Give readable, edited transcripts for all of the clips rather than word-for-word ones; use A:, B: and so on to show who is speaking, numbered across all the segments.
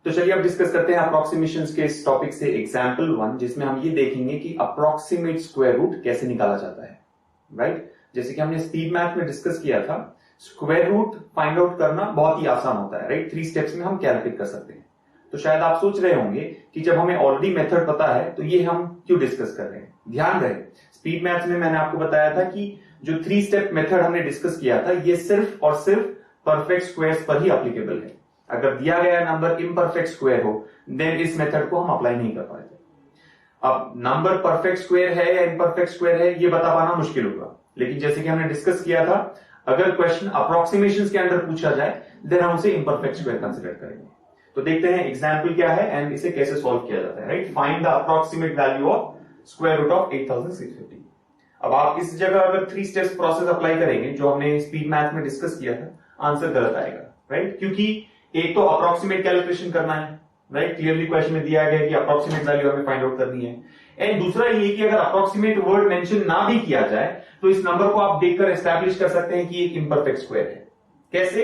A: तो चलिए अब डिस्कस करते हैं अप्रोक्सीमेशंस के इस टॉपिक से एग्जांपल 1, जिसमें हम ये देखेंगे कि अप्रोक्सीमेट स्क्वायर रूट कैसे निकाला जाता है। राइट, जैसे कि हमने स्पीड मैथ में डिस्कस किया था, स्क्वायर रूट फाइंड आउट करना बहुत ही आसान होता है। राइट, 3 स्टेप्स में हम कैलकुलेट कर सकते हैं। तो शायद आप सोच रहे होंगे कि जब हमें ऑलरेडी मेथड पता है तो ये हम क्यों डिस्कस कर रहे हैं। ध्यान रहे, स्पीड मैथ में मैंने आपको बताया था कि जो 3 स्टेप मेथड हमने डिस्कस किया था, ये सिर्फ और सिर्फ परफेक्ट स्क्वायर्स पर ही एप्लीकेबल है। अगर दिया गया नंबर इम्परफेक्ट स्क्वायर हो, देन इस मेथड को हम अप्लाई नहीं कर पाएंगे। अब नंबर परफेक्ट स्क्वायर है या इम्परफेक्ट स्क्वायर है, ये बता पाना मुश्किल होगा। लेकिन जैसे कि हमने डिस्कस किया था, अगर क्वेश्चन अप्रोक्सीमेशन के अंदर पूछा जाए, देन हम उसे इम्परफेक्ट स्क्वायर कंसिडर करेंगे। तो देखते हैं एग्जाम्पल क्या है एंड इसे कैसे सॉल्व किया जाता है। Right, find the approximate value of square root of 8650। अब आप इस जगह अगर 3 स्टेप्स प्रोसेस अप्लाई करेंगे जो हमने स्पीड मैथ में डिस्कस किया था, आंसर गलत आएगा। राइट, क्योंकि एक तो अप्रोक्सीमेट कैलकुलेशन करना है। राइट, क्लियरली क्वेश्चन में दिया गया है कि अप्रोक्सीमेट वैल्यू हमें फाइंड आउट करनी है। एंड दूसरा ये कि अगर अप्रोक्सीमेट वर्ड मेंशन ना भी किया जाए तो इस नंबर को आप देखकर एस्टैब्लिश कर सकते हैं कि एक इम्परफेक्ट स्क्वायर है। कैसे?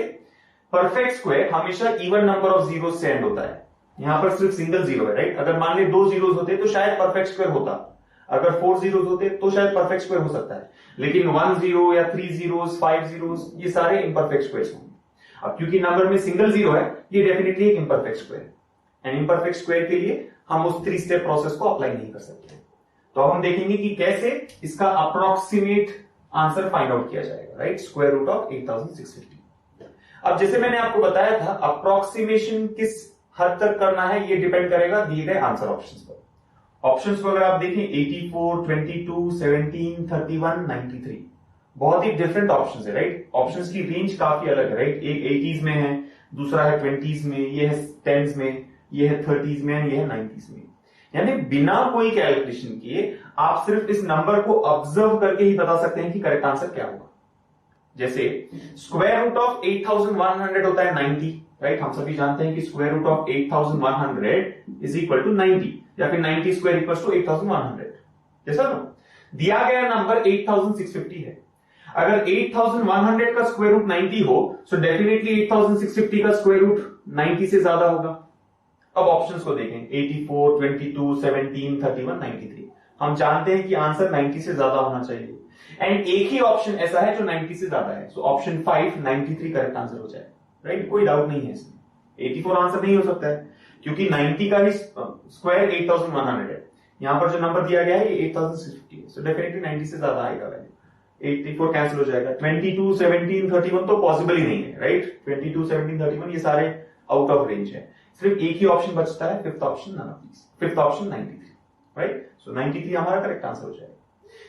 A: परफेक्ट स्क्वायर हमेशा इवन नंबर ऑफ जीरो से एंड होता है। यहां पर सिर्फ सिंगल जीरो है। राइट, अगर मान ले 2 जीरोस होते तो शायद परफेक्ट स्क्वायर होता, अगर 4 जीरोस होते तो शायद परफेक्ट स्क्वायर हो सकता है, लेकिन 1 जीरो या 3 जीरोस 5 जीरोस ये सारे इम्परफेक्ट स्क्वायर्स होंगे। अब क्योंकि नंबर में सिंगल जीरो है, ये डेफिनेटली एक इम्परफेक्ट स्क्वायर है। एंड इम्परफेक्ट स्क्वायर के लिए हम उस 3 स्टेप प्रोसेस को अप्लाई नहीं कर सकते। तो अब हम देखेंगे कि कैसे इसका अप्रोक्सीमेट आंसर फाइंड आउट किया जाएगा। Right, square root of 8650। अब जैसे मैंने आपको बताया था, अप्रोक्सीमेशन किस हद तक करना है ये डिपेंड करेगा दिए गए आंसर ऑप्शंस पर। ऑप्शंस को अगर आप देखें 84, 22, 17, 31, 93, बहुत ही डिफरेंट ऑप्शंस है। राइट, ऑप्शंस की रेंज काफी अलग है। राइट, एक 80s में है, दूसरा है 20s में, ये है 10s में, ये है 30s में, ये है 90s में। यानी बिना कोई कैलकुलेशन किए आप सिर्फ इस नंबर को ऑब्जर्व करके ही बता सकते हैं कि करेक्ट आंसर क्या होगा। जैसे स्क्वायर रूट ऑफ 8100 होता है 90। राइट, हम सभी जानते हैं कि square root of 8100 is equal to 90, या फिर 90 स्क्वायर इक्वल टू 8100। जैसा ना दिया गया नंबर 8650 है। अगर 8100 का स्क्वायर रूट 90 हो, सो डेफिनेटली 8650 का स्क्वायर रूट 90 से ज्यादा होगा। अब ऑप्शंस को देखें 84, 22, 17, 31, 93। हम जानते हैं कि आंसर 90 से ज्यादा होना चाहिए। एंड एक ही ऑप्शन ऐसा है जो 90 से ज्यादा है, सो ऑप्शन 5 93 करेक्ट आंसर हो जाएगा। राइट, कोई डाउट नहीं है इसमें। 84 आंसर नहीं हो सकता है क्योंकि 90 का ही स्क्वायर 8100 है। यहां पर जो नंबर दिया गया है ये 8650 है, सो डेफिनेटली 90 से ज्यादा आएगा वैल्यू। 84 कैंसिल हो जाएगा। 22, 17, 31 तो पॉसिबल ही नहीं है। राइट, 22, 17, 31 ये सारे आउट ऑफ रेंज है। सिर्फ एक ही ऑप्शन बचता है, fifth option none of these, fifth option 93। Right, so 93 हमारा करेक्ट आंसर हो जाएगा।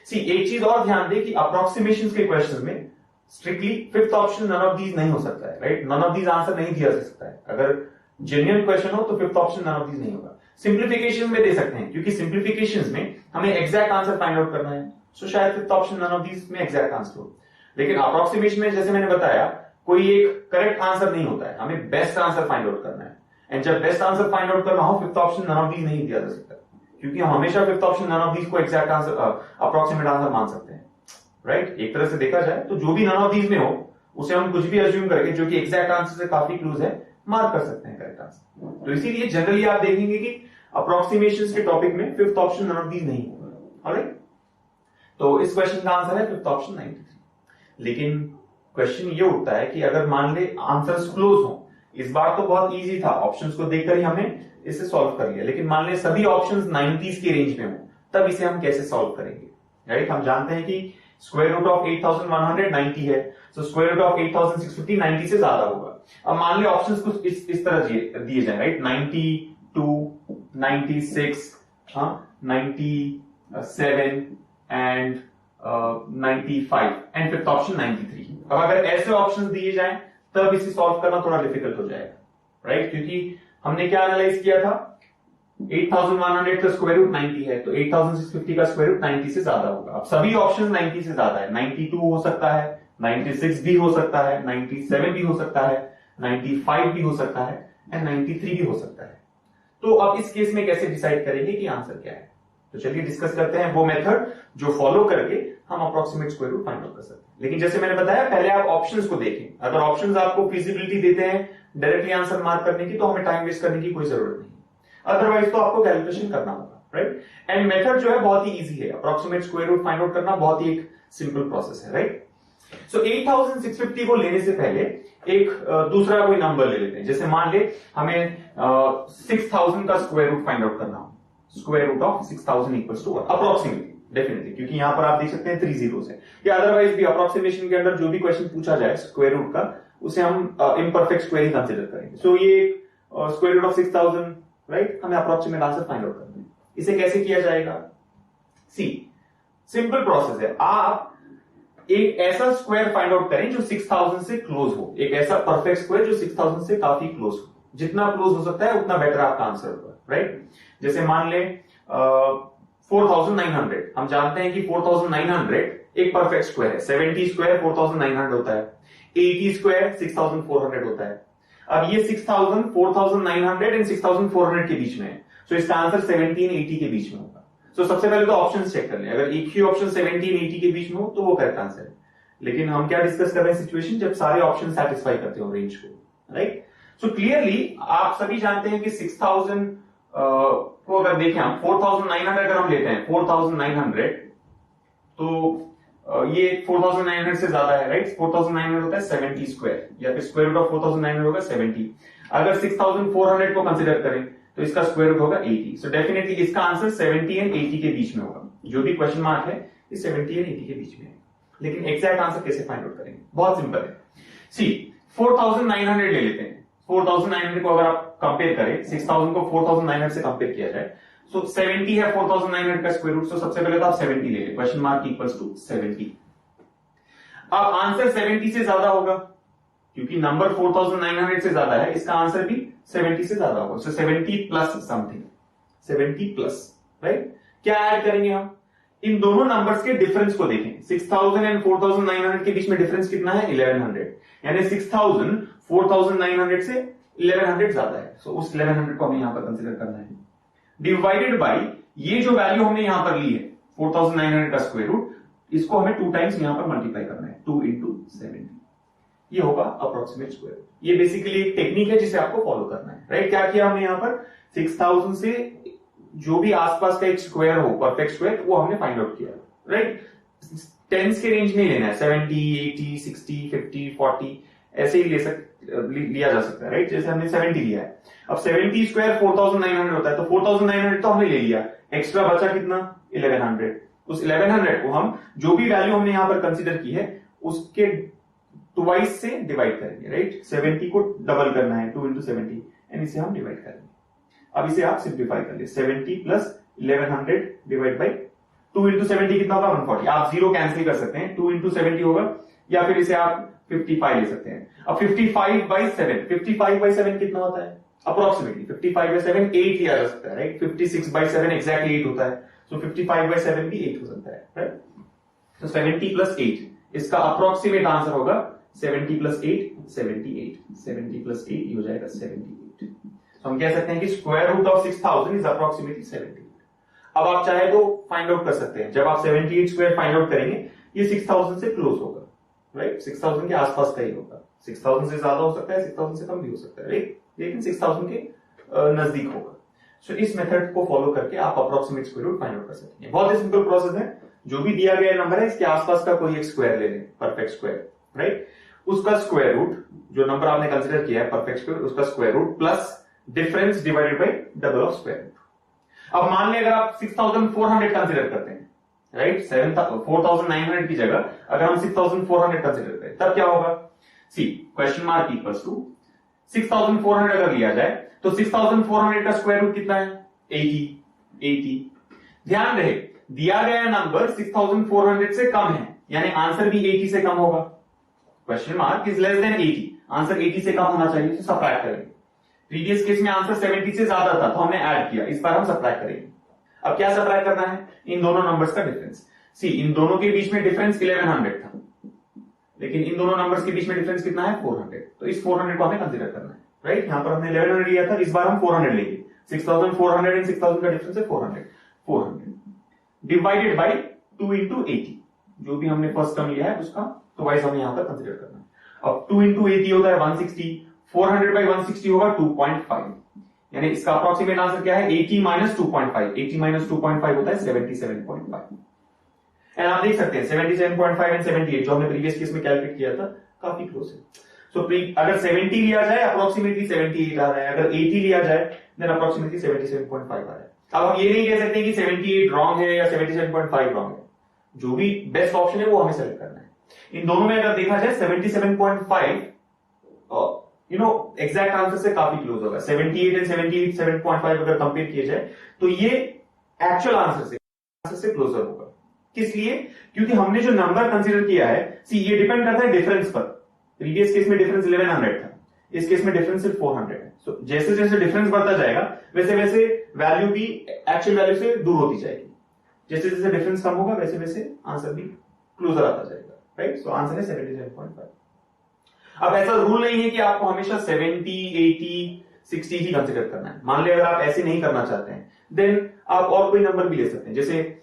A: सी एक चीज और ध्यान दे कि अप्रोक्सीमेशन के क्वेश्चन में strictly fifth option none of these नहीं हो सकता है। Right, none of these answer नहीं दिया जा सकता है। अगर जेन्युइन क्वेश्चन हो तो fifth option none of these नहीं होगा। सिंप्लीफिकेशन में दे सकते हैं क्योंकि सिंप्लीफिकेशन में हमें एग्जैक्ट आंसर फाइंड आउट करना है, सो शायद fifth option none of these में एग्जैक्ट आंसर हो। लेकिन अप्रोक्सीमेशन में जैसे मैंने बताया, कोई एक करेक्ट आंसर नहीं होता है, हमें बेस्ट आंसर फाइंड आउट करना है। एंड जब बेस्ट आंसर फाइंड आउट करना हो, fifth option none of these नहीं दिया जा सकता, क्योंकि हम हमेशा fifth option none of these को एग्जैक्ट आंसर अप्रोक्सीमेट आंसर मान सकते हैं। राइट, एक तरह से देखा जाए तो जो भी नन ऑफ दीज में हो उसे हम कुछ भी अज्यूम करके जो कि एग्जैक्ट आंसर से काफी क्लोज है मार्क कर सकते हैं करेक्ट आंसर। तो इसीलिए जनरली आप देखेंगे कि अप्रोक्सीमेशन के टॉपिक में fifth option none of these नहीं होगा। ऑलराइट, तो इस क्वेश्चन का आंसर है फिफ्थ ऑप्शन 93। लेकिन क्वेश्चन ये उठता है कि अगर मान ले आंसर्स क्लोज हो, इस बार तो बहुत इजी था, ऑप्शंस को देखकर ही हमने इसे सॉल्व कर लिया, लेकिन मान ले सभी ऑप्शंस 90s के रेंज में हो, तब इसे हम कैसे सॉल्व करेंगे। राइट, हम जानते हैं कि स्क्वायर रूट ऑफ 8100 90 है, सो स्क्वायर रूट ऑफ 8650 90 से ज्यादा होगा। अब मान ले ऑप्शंस कुछ इस तरह दिए जाए। Right, 92, 96, 97 and 95 and fifth option 93। अब अगर ऐसे ऑप्शंस दिए जाएं तब इसे सॉल्व करना थोड़ा डिफिकल्ट हो जाएगा। राइट, क्योंकि हमने क्या एनालाइज किया था, 8100 का स्क्वायर रूट 90 है, तो 8650 का स्क्वायर रूट 90 से ज्यादा होगा। अब सभी ऑप्शंस 90 से ज्यादा है, 92 हो सकता है, 96 भी हो सकता है, 97 भी हो सकता है, 95 भी हो सकता है एंड 93 भी हो सकता है। तो अब इस केस में कैसे डिसाइड करेंगे कि आंसर क्या है। तो चलिए डिस्कस करते हैं वो मेथड जो फॉलो करके हम approximate square root find out कर सकते हैं। लेकिन जैसे मैंने बताया, पहले आप ऑप्शंस को देखें। अगर ऑप्शंस आपको फिजिबिलिटी देते हैं डायरेक्टली आंसर मार्क करने की, तो हमें टाइम वेस्ट करने की कोई जरूरत नहीं, अदरवाइज तो आपको कैलकुलेशन करना होगा, राइट। एंड मेथड जो है बहुत ही इजी है, approximate square root find out करना बहुत ही एक सिंपल प्रोसेस है, राइट। सो 8650 को लेने से पहले एक दूसरा कोई नंबर ले लेते हैं। जैसे मान ले हमें 6000 का स्क्वायर रूट फाइंड आउट करना हो, square root of 6000 equals to approximately, definitely, क्योंकि यहां पर आप देख सकते हैं 3 जीरोस है, या अदरवाइज भी अप्रोक्सीमेशन के अंदर जो भी क्वेश्चन पूछा जाए स्क्वायर रूट का, उसे हम इम्परफेक्ट स्क्वायर ही कंसिडर करेंगे। सो ये स्क्वायर रूट ऑफ 6000, राइट, हमें अप्रोक्सीमेट आंसर फाइंड आउट करना है। इसे कैसे किया जाएगा? सी, सिंपल प्रोसेस है, आप एक ऐसा स्क्वायर फाइंड आउट करें जो 6000 से क्लोज हो, एक ऐसा परफेक्ट स्क्वायर जो 6000 से काफी क्लोज हो, जितना क्लोज हो सकता है उतना बेटर आपका आंसर होगा, राइट। जैसे मान ले 4900, हम जानते हैं कि 4900 एक परफेक्ट स्क्वायर है। 70 स्क्वायर 4900 होता है, 80 स्क्वायर 6400 होता है। अब ये 6000 4900 एंड 6400 के बीच में है, तो इसका आंसर 1780 के बीच में होगा। तो सबसे पहले तो ऑप्शन चेक कर लें, अगर एक ही ऑप्शन 1780 के बीच में हो तो वो करेक्ट आंसर है। लेकिन हम क्या डिस्कस कर रहे हैं, सिचुएशन जब सारे ऑप्शन सेटिस्फाई करते हो रेंज को, राइट। सो क्लियरली आप सभी जानते हैं कि 6000 को अगर देखें हम 4900 अगर हम लेते हैं 4900, तो ये 4900 से ज्यादा है, राइट। 4900 होता है 70 स्क्वायर, या फिर स्क्वायर रूट ऑफ 4900 होगा 70। अगर 6400 को कंसिडर करें तो इसका स्क्वायर रूट होगा 80। सो डेफिनेटली इसका आंसर 70 एंड 80 के बीच में होगा। जो भी क्वेश्चन मार्क है ये 70 एंड 80 के बीच में है। लेकिन एग्जैक्ट आंसर कैसे फाइंड आउट करेंगे? बहुत सिंपल है। सी, 4900 ले लेते हैं। 4900 को अगर आप कंपेयर करें, 6000 को 4900 से कंपेयर किया जाए, सो 70 है 4900 का स्क्वायर रूट। सो सबसे पहले तो आप 70 ले लें, क्वेश्चन मार्क इक्वल्स टू 70। अब आंसर 70 से ज्यादा होगा, क्योंकि नंबर 4900 से ज्यादा है, इसका आंसर भी 70 से ज्यादा होगा। सो 70 प्लस समथिंग, 70 प्लस, राइट। क्या ऐड करेंगे हम? इन दोनों नंबर्स के डिफरेंस को देखें। 6000 एंड 4900 के बीच में डिफरेंस कितना है? 1100, यानी 6000 4900 से 1100 ज्यादा है। सो उस 1100 को हमें यहां पर कंसिडर करना है, डिवाइडेड बाई ये जो वैल्यू हमने यहां पर ली है 4900 का स्क्वायर रूट, इसको हमें 2 टाइम्स यहां पर मल्टीप्लाई करना है, 2 इंटू 70। ये होगा अप्रोक्सीमेट स्क्वायर रूट। ये बेसिकली एक टेक्निक है जिसे आपको फॉलो करना है, राइट। क्या किया हमने यहां पर? 6000 से जो भी आसपास का एक स्क्वायर हो, परफेक्ट स्क्वायर, वो हमने फाइंड आउट किया, राइट। टेंस के रेंज में लेना है, 70, 80, 60, 50, 40 ऐसे ही लिया जा सकता है, राइट। जैसे हमने 70 लिया है, अब 70 स्क्वायर 4900 होता है, तो 4900 तो हमने ले लिया, एक्स्ट्रा बचा कितना? 1100। उस 1100 को हम जो भी वैल्यू हमने यहां पर कंसिडर की है उसके ट्वाइस से डिवाइड करेंगे, राइट। 70 को डबल करना है, 2 इंटू 70, एंड इसे हम डिवाइड करेंगे। अब इसे आप सिंप्लीफाई कर ले, 70 प्लस 1100 डिवाइड बाई 2 इंटू 70 कितना होगा? 140। आप जीरो कैंसिल कर सकते हैं, 2 इंटू 70 होगा, या फिर इसे आप 55 ले सकते हैं। अब 55/7, 55/7 कितना होता है? अप्रोक्सीमेटली 55/7 8 लिया जा सकता है, राइट। 56/7 एक्जैक्टली 8 होता है, सो 55/7 भी 8 हो सकता है, राइट। तो 70 प्लस 8, इसका अप्रोक्सीमेट आंसर होगा 70 प्लस 8 78, 70 प्लस 8 ये हो जाएगा 78। तो हम कह सकते हैं कि square root of 6000 is approximately 78। अब आप चाहे तो फाइंड आउट कर सकते हैं, जब आप 78 स्क्वायर फाइंड आउट करेंगे ये 6000 से क्लोज होगा, राइट। 6000 के आसपास का ही होगा, 6000 से ज्यादा हो सकता है, 6000 से कम भी हो सकता है, राइट, लेकिन 6000 के नजदीक होगा। सो इस मेथड को फॉलो करके आप approximate square root find out कर सकते हैं। बहुत ही सिंपल प्रोसेस है। जो भी दिया गया नंबर है इसके आसपास का कोई एक स्क्वायर ले लें, परफेक्ट स्क्वायर, राइट। उसका स्क्वायर रूट, जो नंबर आपने कंसिडर किया है परफेक्ट स्क्वायर, उसका square root plus difference divided by double of square root. अब मान लें अगर आप 6400 कंसिडर करते हैं, राइट, 4900 की जगह अगर हम 6400 कंसिडर करें, तब क्या होगा? सी, क्वेश्चन मार्क इक्वल्स टू 6400 अगर लिया जाए तो 6400 का स्क्वायर रूट कितना है? 80। ध्यान रहे दिया गया नंबर 6400 से कम है, यानी आंसर भी 80 से कम होगा। Question mark is less than 80, answer 80 से कम होना चाहिए, तो सब्ट्रैक्ट करेंगे। प्रीवियस केस में आंसर 70 से ज्यादा था तो हमने ऐड किया, इस बार हम सब्ट्रैक्ट करेंगे। अब क्या सब्ट्रैक्ट करना है? इन दोनों नंबर्स का डिफरेंस। सी, इन दोनों के बीच में डिफरेंस 1100 था, लेकिन इन दोनों नंबर्स के बीच में डिफरेंस कितना है? 400। तो इस 400 को हमें कंसिडर करना है, राइट। यहां पर हमने 1100 लिया था, इस बार हम 400 लेंगे। 6400 एंड 6000 का डिफरेंस है 400 डिवाइडेड बाई 2 इंटू 80, जो भी हमने फर्स्ट टर्म लिया है उसका ट्वाइस हमें यहां पर कंसिडर करना है। अब 2 इंटू 80 होता है 160, 400 बाई 160 होगा 2.5, यानी इसका अप्रोक्सीमेट आंसर क्या है 80 माइनस 2.5, 80 माइनस 2.5 होता है 77.5। एंड आप देख सकते हैं 77.5 एंड 78 जो हमने प्रीवियस केस में कैलकुलेट किया था काफी क्लोज है। सो अगर 70 लिया जाए अप्रोक्सीमेटली 78 आ रहा है, अगर 80 लिया जाए देन अप्रोक्सीमेटली 77.5 आ रहा है। अब हम ये नहीं कह सकते कि 78 रॉन्ग है या 77.5 रॉन्ग है, जो भी बेस्ट ऑप्शन है वो हमें सेलेक्ट करना है। इन दोनों में अगर देखा जाए 77.5 एग्जैक्ट आंसर से काफी क्लोज होगा। 78 एंड 77.5 अगर कंपेयर किया जाए तो ये एक्चुअल आंसर से क्लोजर होगा। किस लिए? क्योंकि हमने जो नंबर कंसीडर किया है, ये डिपेंड करता है डिफरेंस पर। प्रीवियस केस में डिफरेंस 1100 था, इस केस में डिफरेंस सिर्फ 400 है। सो जैसे जैसे डिफरेंस बढ़ता जाएगा वैसे वैसे वैल्यू भी एक्चुअल वैल्यू से दूर होती जाएगी। जैसे जैसे डिफरेंस कम होगा वैसे वैसे आंसर भी क्लोजर आता जाएगा, राइट। सो आंसर है 77.5। अब ऐसा रूल नहीं है कि आपको हमेशा 70, 80, 60 ही कंसिडर करना है। मान लिया अगर आप ऐसे नहीं करना चाहते हैं देन आप और कोई नंबर भी ले सकते हैं। जैसे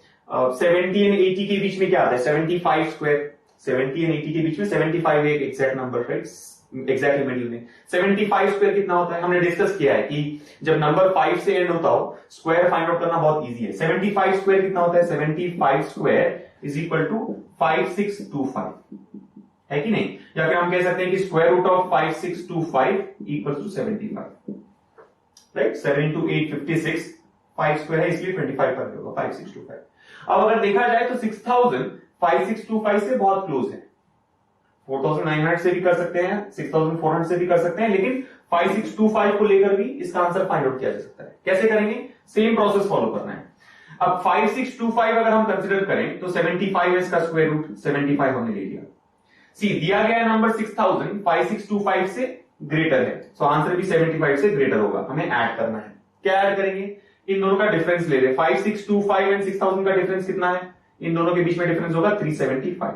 A: 70 एंड 80 के बीच में क्या आता है 75 स्क्वायर। 70 एंड 80 के बीच में 75 एक exact number, right, exactly middle में। 75 स्क्वायर कितना होता है? हमने डिस्कस किया है कि जब नंबर 5 से एंड होता हो स्क्वायर फाइंड आउट करना बहुत इजी है। 75 स्क्वायर कितना होता है? 75 स्क्वायर इज इक्वल टू 5625, है कि नहीं? या फिर हम कह सकते हैं कि square root of 5625 equal to 75, right. 7 into 8 56, 5 square है इसलिए 25 पर होगा 5625। अब अगर देखा जाए तो 6000 5625 से बहुत क्लोज है। 4900 से भी कर सकते हैं, 6400 से भी कर सकते हैं, लेकिन 5625 को लेकर भी इसका आंसर फाइंड आउट किया जा सकता है। कैसे करेंगे? सेम प्रोसेस फॉलो करना है। अब 5625 अगर हम कंसिडर करें तो 75 है इसका स्क्वायर रूट, 75 हमने ले लिया। दिया गया नंबर 6000 5625 से ग्रेटर है, सो आंसर भी 75 से ग्रेटर होगा। हमें ऐड करना है। क्या ऐड करेंगे? इन दोनों का डिफरेंस ले रहे। 5625 एंड 6000 का डिफरेंस कितना है? इन दोनों के बीच में डिफरेंस होगा 375,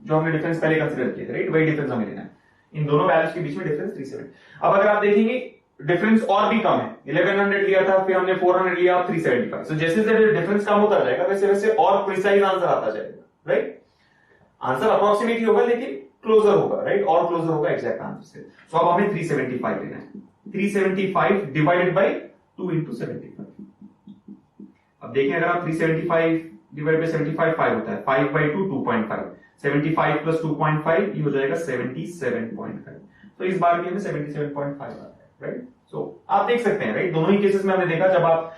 A: जो हमने डिफरेंस पहले कंसिडर किए थे, राइट। वही डिफरेंस हमें लेना है। इन दोनों वैल्यूज के बीच में डिफरेंस 370। अब अगर आप देखेंगे डिफरेंस और भी कम है, 1100 लिया था, फिर हमने 400 लिया, 375। सो जैसे जैसे डिफरेंस कम होता जाएगा वैसे वैसे और प्रिसाइज आंसर आता जाएगा, राइट। आंसर अप्रोक्सीमेट ही होगा लेकिन क्लोजर होगा, राइट, और क्लोजर होगा एग्जैक्ट आंसर से। सो अब हमें 375 लेना है। 375 डिवाइडेड बाई 2 into 75। अब देखें अगर आप 375 डिवाइड बाई 75 5 होता है, 5 by 2 2.5, 75 plus 2.5 ये हो जाएगा 77.5। तो इस बार भी हमें 77.5 आता है, राइट। सो आप देख सकते हैं, राइट, दोनों ही केसेस में हमने देखा जब आप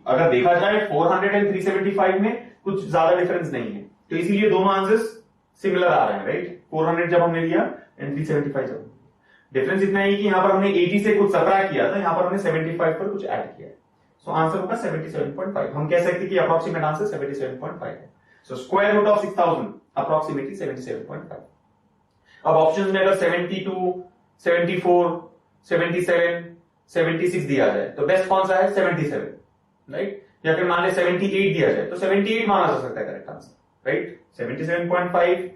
A: अगर देखा जाए 400 एंड 375 में कुछ ज्यादा डिफरेंस नहीं है, तो इसीलिए दोनों आंसर्स सिमिलर आ रहे हैं, राइट। 400 जब हमने लिया एंड 375 जब डिफरेंस इतना है कि यहां पर हमने 80 से कुछ सबट्रैक्ट किया था, यहां पर हमने 75 पर कुछ ऐड किया है। सो आंसर होगा 77.5। हम कह सकते हैं कि अप्रोक्सीमेट आंसर 77.5 है। So square root of 6000 approximately 77.5। अब ऑप्शंस में अगर 72, 74, 77, 76 दिया जाए तो बेस्ट कौन सा है? 77, राइट। या फिर मान ले 78 दिया जाए तो 78 माना जा सकता है correct answer, right. 77.5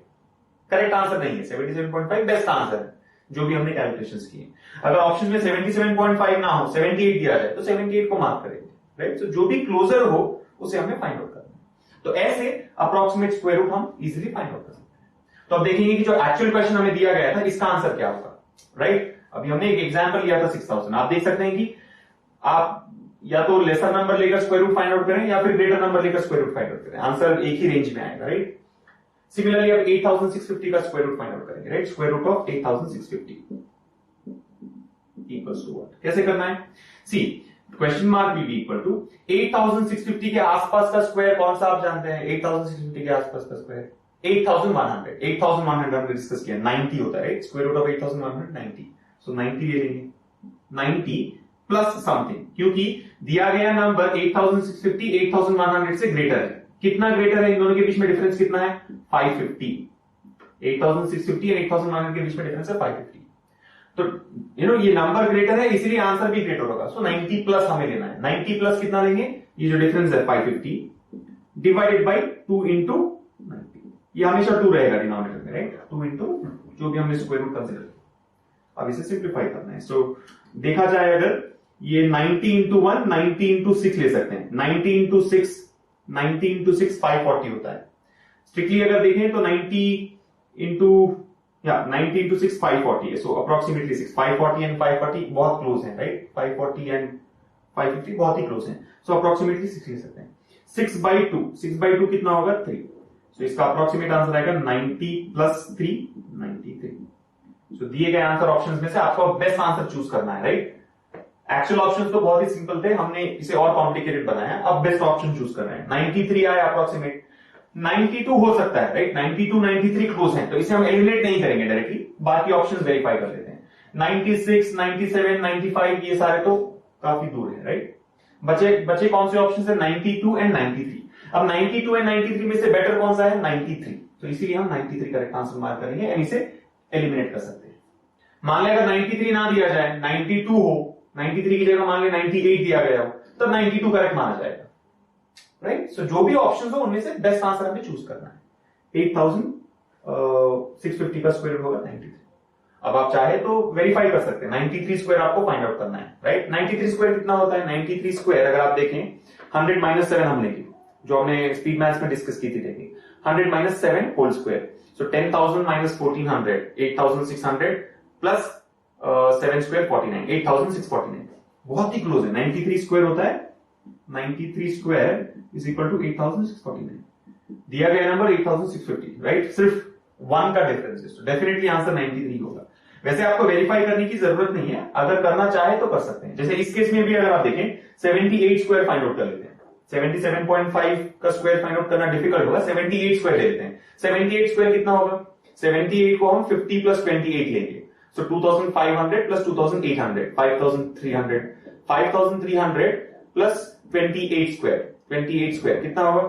A: correct answer नहीं है, 77.5 बेस्ट आंसर है जो भी हमने कैलकुलेशंस किए। अगर ऑप्शन में 77.5 ना हो, 78 दिया जाए तो 78 को मार्क करेंगे, राइट। तो जो भी क्लोजर हो उसे हमें फाइंड आउट करना है। तो ऐसे अप्रोक्सीमेट स्क्वायर रूट हम इजीली फाइंड आउट कर सकते हैं। तो अब देखेंगे कि जो एक्चुअल क्वेश्चन हमें दिया गया था इसका आंसर क्या होगा, राइट। अभी हमने एक एग्जाम्पल लिया था 6000। आप देख सकते हैं कि आप या तो लेसर नंबर लेकर स्क्वायर रूट फाइंड आउट करें या फिर ग्रेटर नंबर लेकर स्क्वायर रूट फाइंड आउट करें, आंसर एक ही रेंज में आएगा, राइट। सिमिलरली अब 8650 का स्क्वायर रूट फाइंड आउट करेंगे, right. Square root of 8650 equals to what? कैसे करना है? Question mark will be equal to 8650 के आसपास का स्क्वायर कौन सा आप जानते हैं? 8650 के आसपास का स्क्वायर 8100। 8100 हमने डिस्कस किया, 90 होता है, right. Square root of 8100 90। So 90 ले लेंगे, 90 प्लस समथिंग, क्योंकि दिया गया नंबर 8650 8100 से ग्रेटर है। कितना ग्रेटर है? इन दोनों के बीच में डिफरेंस कितना है? 550। 8650 और 8100 के बीच में डिफरेंस है 550। तो ये नंबर ग्रेटर है इसलिए आंसर भी ग्रेटर होगा। सो 90 प्लस हमें लेना है। 90 प्लस कितना लेंगे? ये जो डिफरेंस है 550 डिवाइडेड बाई 2 into 90। ये हमेशा 2 रहेगा डिनोमिनेटर में, राइट। 2 into जो भी हमने स्क्वायर रूट कंसीडर किया। अब इसे सिंप्लीफाई करना है। सो देखा जाए अगर ये 90 into 1 90 into 6 ले सकते हैं। 90 into 6 90 into 6 540 होता है। स्ट्रिक्टली अगर देखें तो 90 into या 90 into 6 540 है, सो अप्रोक्सीमेटली 6 540 एंड 540 बहुत क्लोज है, राइट? 540 एंड 550 बहुत ही क्लोज है, सो अप्रोक्सीमेटली 6 ले सकते हैं। 6/2 कितना होगा? 3। सो इसका अप्रोक्सीमेट आंसर आएगा 90 प्लस 3 93। सो दिए गए आंसर ऑप्शंस में से आपको बेस्ट आंसर चूज करना है, राइट? एक्चुअल ऑप्शंस तो बहुत ही सिंपल थे, हमने इसे और कॉम्प्लिकेटेड बनाया, अब बेस्ट ऑप्शन चूज कर रहे हैं। 93 आया अप्रोक्सीमेट, 92 हो सकता है, राइट? 92 93 क्लोज है, तो इसे हम एलिमिनेट नहीं करेंगे डायरेक्टली, बाकी ऑप्शंस वेरीफाई कर लेते हैं। 96 97 95 ये सारे तो काफी दूर है, राइट? बचे कौन से ऑप्शन है? 92 एंड 93। अब 92 एंड 93 में से बेटर कौन सा है? 93। तो इसीलिए हम 93 करेक्ट आंसर मार्क करेंगे एंड इसे एलिमिनेट कर सकते हैं। मान लिया अगर 93 ना दिया जाए, 92 हो, 93 की जगह मान लिया 98 दिया गया हो, तो 92 करेक्ट माना जाएगा, राइट? सो जो भी ऑप्शन हो उनमें से बेस्ट आंसर हमें चूज करना है। 8650 का स्क्वायर रूट होगा 93। अब आप चाहे तो वेरीफाई कर सकते हैं, 93 स्क्वायर आपको फाइंड आउट करना है, राइट? 93 स्क्वायर कितना होता है? 93 स्क्वायर अगर आप देखें 100 माइनस 7 हम लेंगे, जो हमने स्पीड मैथ्स में डिस्कस की थी, देखिए 100 माइनस 7 होल स्क्वायर, सो 10,000 माइनस 1400 8600 प्लस 7 स्क्वायर 49 8649। बहुत ही क्लोज है। 93 स्क्वायर होता है 93 स्क्वायर इज इक्वल टू 8649। दिया गया नंबर 8650, राइट? सिर्फ 1 का डिफरेंस है, तो डेफिनेटली आंसर 93 होगा। वैसे आपको वेरीफाई करने की जरूरत नहीं है, अगर करना चाहे तो कर सकते हैं। जैसे इस केस में भी अगर आप देखें 78 स्क्वायर फाइंड आउट कर लेते हैं, 77.5 का स्क्वायर फाइंड आउट करना डिफिकल्ट होगा, 78 स्क्वायर ले लेते हैं। 78 स्क्वायर कितना होगा? 78 को हम 50 प्लस 28 लेंगे, सो 2500 प्लस 2800 5300 5300 प्लस 28 स्क्वायर कितना होगा?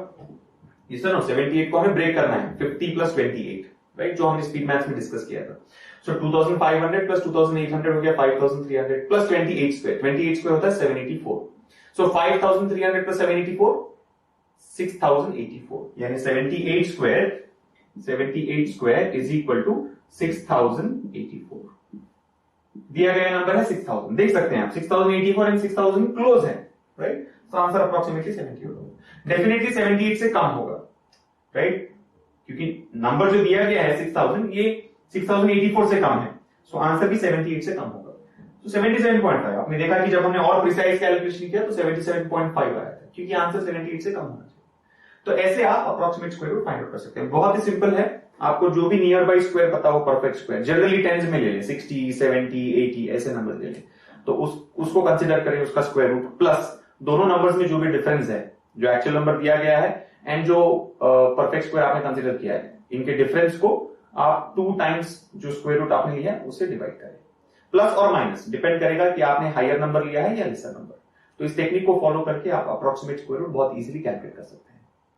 A: ये सुनो, 78 को हमें ब्रेक करना है, 50 प्लस 28, राइट? जो हमने स्पीड मैथ्स में डिस्कस किया था। सो 2500 प्लस 2800 हो गया 5300 प्लस 28 स्क्वायर होता है 784। सो 5300 प्लस 784 6084, यानी 78 स्क्वायर इज इक्वल टू 6084। दिया गया नंबर है 6000, देख सकते हैं आप 6084 एंड 6000 क्लोज है, राइट? तो आंसर अप्रोक्सीमेटली 70 होगा, डेफिनेटली 78 से कम होगा, राइट? क्योंकि नंबर जो दिया गया है 6000, ये 6084 से कम है, सो आंसर भी 78 से कम होगा। तो 77.5 आपने देखा कि जब हमने और प्रिसाइज कैलकुलेशन किया तो 77.5 आया था, क्योंकि आंसर 78 से कम होना चाहिए। तो ऐसे आप approximate square root find out कर सकते हैं, बहुत ही सिंपल है। आपको जो भी नियर बाई स्क्वायर पता हो, परफेक्ट स्क्वायर, जनरली टेंस में ले लें, 60 70 80 ऐसे नंबर ले लें, तो उसको कंसिडर करें, उसका स्क्वायर रूट प्लस दोनों नंबर्स में जो भी डिफरेंस है, जो एक्चुअल नंबर दिया गया है एंड जो परफेक्ट स्क्वायर आपने कंसिडर किया है, इनके डिफरेंस को आप 2 टाइम्स जो स्क्वायर रूट आपने लिया उससे डिवाइड करें। प्लस और माइनस डिपेंड करेगा कि आपने हायर नंबर लिया है या लेसर नंबर। तो इस टेक्निक को फॉलो करके आप अप्रोक्सीमेट स्क्वायर रूट बहुत इजीली कैलकुलेट कर सकते हैं।